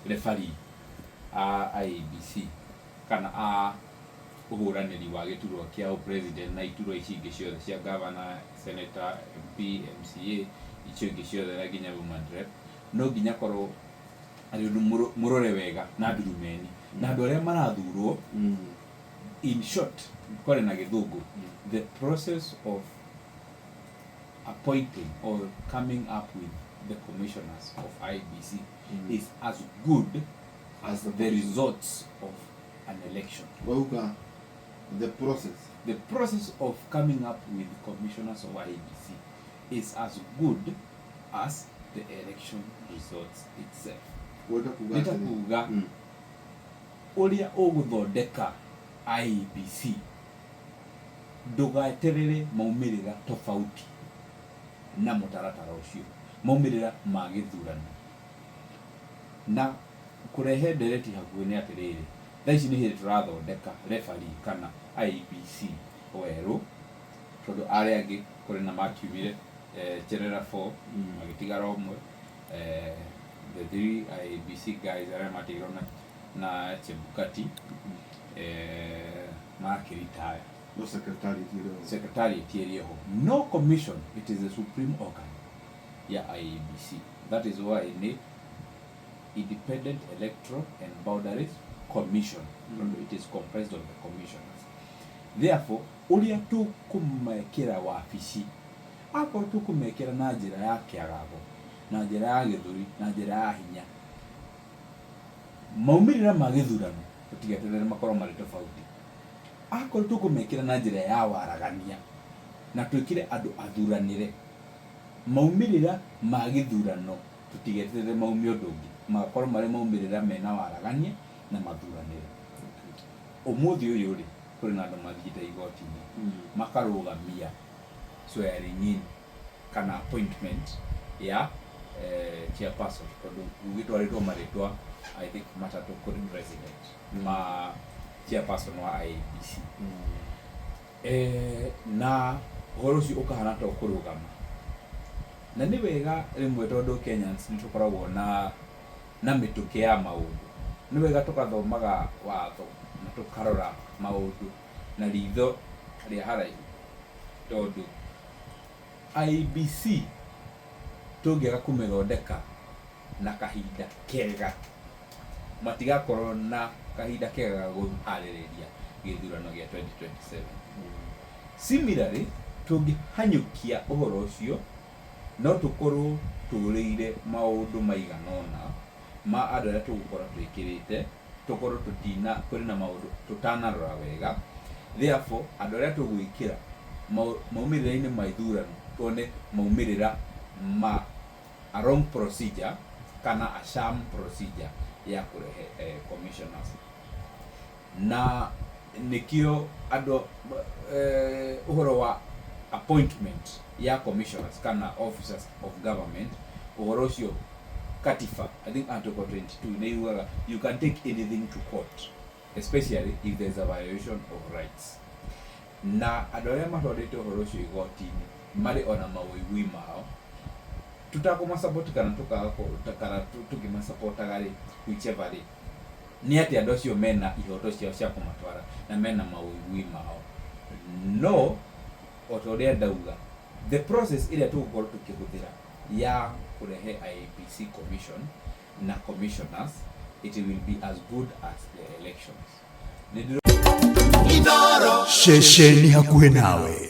referee a IEBC kana a uhuraniri wa giturwa kia president na iturwa ici ingi ciothe cia governor, senator, MP, MCA icio ingi ciothe na nginya women rep no nginya korwo ari murore wega na ndurumeni na andu aria marathurwo. In short, kore na githungu, the process of appointing or coming up with the commissioners of IEBC is as good as the results of an election. The process of coming up with commissioners of IEBC is as good as the election results itself. Nita kuga uria uguthondeka IEBC ndugaeterere maumirira tofauti na mutaratara ucio, maumirira ma githurano na kurehe ndereti hakuhi ni atiriri. Thaici ni hindi turathondeka referee kana IEBC weru tondu aria angi kuri na makiumire general 4 magitigara umwe. The three IEBC guys aria matigirwo na Chebukati makiritaya. No secretariat area ho. No commission, it is the supreme organ ya IEBC. That is why I need independent electoral and boundaries commission. It is comprised of the commissioners. Therefore, uria tu kumekira wabici akorwo tu kumekira na njira ya kiagago, na njira ya githuri, na njira ya hinya, maumirira ma githurano tutigeterere makorwo mari tofauti. Akorwo tu kumekira na njira ya waragania na twikire andu athuranire, maumirira ma githurano tutigeterere maumi undu ungi, makorwo mari maumirira mena waragania na mathuranire. Umuthi uyu ri kuri na andu mathite igoti-ini makarugamia swearing in kana appointment ya chairperson tondu ugitwaritwo maritwa I think matatu kuri president ma chairperson wa IEBC. Na uhoro ucio ukahana ta ukurugama na ni wega rimwe tondu Kenyans ni tukoragwo na mituke ya maundu. Ni wega tukathomaga watho na tukarora maundu na ritho ria haraihu tondu IEBC tungiaga kumithondeka na kahinda kega matigakorwo na kahinda kega ga guhaririria githurano gia 2027. Similarly, tungihanyukia uhoro ucio no tukorwo turiire maundu maiganona ma andu aria tugukorwo twikirite, tukorwo tutina kuri na maundu tutanarora wega. Therefore, andu aria tugwikira maumirira-ini ma ithurano tuone maumirira ma a wrong procedure kana a sham procedure ya kurehe commissioners. Na nikio andu uhoro wa appointment ya commissioners kana officers of government, uhoro ucio katifa I think article 22 neiwaga you can take anything to court, especially if there is a violation of rights. Na andu aria mathondete uhoro ucio igoti-ini mari ona mawigwi mao tutakuma support kana tukakara tukimasupportaga ri whichever ri ni ati andu acio mena ihoto ciao cia kumatwara na mena mawigwi mao. No otoria ndauga the process iria tugukorwo tukihuthira ya kurehe IEBC commission na commissioners, it will be as good as the elections. Inooro shesheni hakuhe nawe.